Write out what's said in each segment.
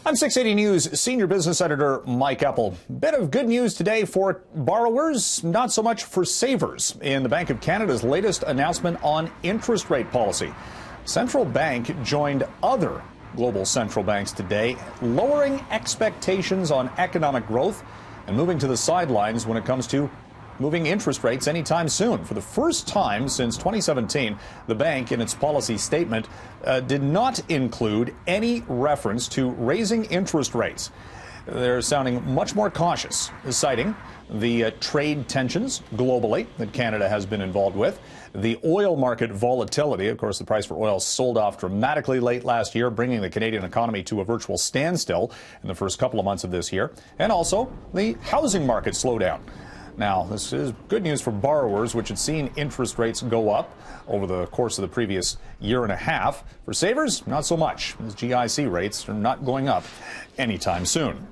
I'm 680 News Senior Business Editor Mike Eppel. Bit of good news today for borrowers, not so much for savers, in the Bank of Canada's latest announcement on interest rate policy. Central Bank joined other global central banks today, lowering expectations on economic growth and moving to the sidelines when it comes to moving interest rates anytime soon. For the first time since 2017, the bank, in its policy statement, did not include any reference to raising interest rates. They're sounding much more cautious, citing the trade tensions globally that Canada has been involved with, the oil market volatility. Of course, the price for oil sold off dramatically late last year, bringing the Canadian economy to a virtual standstill in the first couple of months of this year, and also the housing market slowdown. Now, this is good news for borrowers, which had seen interest rates go up over the course of the previous year and a half. For savers, not so much, as GIC rates are not going up anytime soon.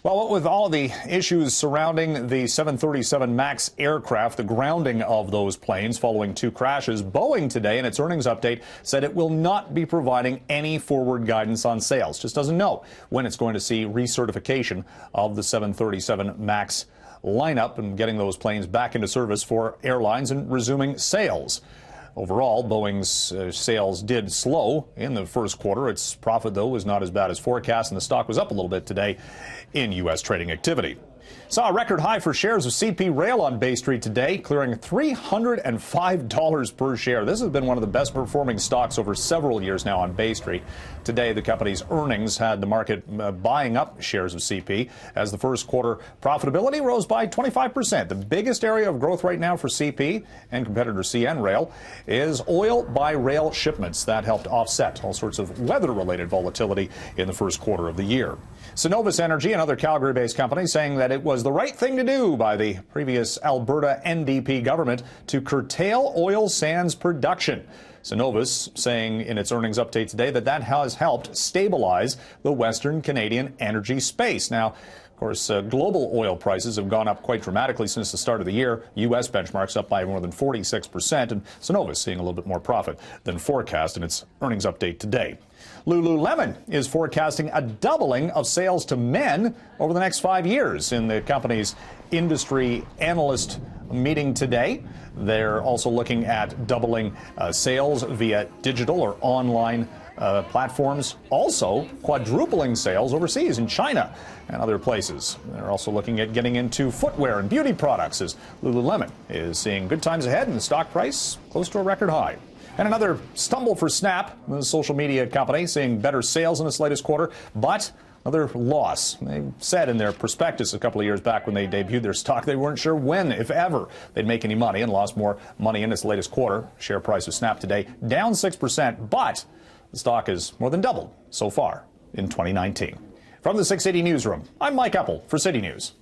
Well, what with all the issues surrounding the 737 MAX aircraft, the grounding of those planes following two crashes, Boeing today in its earnings update said it will not be providing any forward guidance on sales. Just doesn't know when it's going to see recertification of the 737 MAX lineup and getting those planes back into service for airlines and resuming sales. Overall, Boeing's sales did slow in the first quarter. Its profit, though, was not as bad as forecast, and the stock was up a little bit today in U.S. trading activity. Saw a record high for shares of CP Rail on Bay Street today, clearing $305 per share. This has been one of the best performing stocks over several years now on Bay Street. Today, the company's earnings had the market buying up shares of CP as the first quarter profitability rose by 25%. The biggest area of growth right now for CP and competitor CN Rail is oil by rail shipments. That helped offset all sorts of weather-related volatility in the first quarter of the year. Cenovus Energy, another Calgary-based company, saying that it was the right thing to do by the previous Alberta NDP government to curtail oil sands production. Cenovus saying in its earnings update today that that has helped stabilize the Western Canadian energy space. Now, of course, global oil prices have gone up quite dramatically since the start of the year. U.S. benchmarks up by more than 46%, and Cenovus seeing a little bit more profit than forecast in its earnings update today. Lululemon is forecasting a doubling of sales to men over the next 5 years in the company's industry analyst meeting today. They're also looking at doubling sales via digital or online platforms, also quadrupling sales overseas in China and other places. They're also looking at getting into footwear and beauty products as Lululemon is seeing good times ahead and the stock price close to a record high. And another stumble for Snap, the social media company, seeing better sales in its latest quarter, but another loss. They said in their prospectus a couple of years back when they debuted their stock, they weren't sure when, if ever, they'd make any money, and lost more money in its latest quarter. Share price of Snap today down 6%, but the stock has more than doubled so far in 2019. From the 680 Newsroom, I'm Mike Eppel for City News.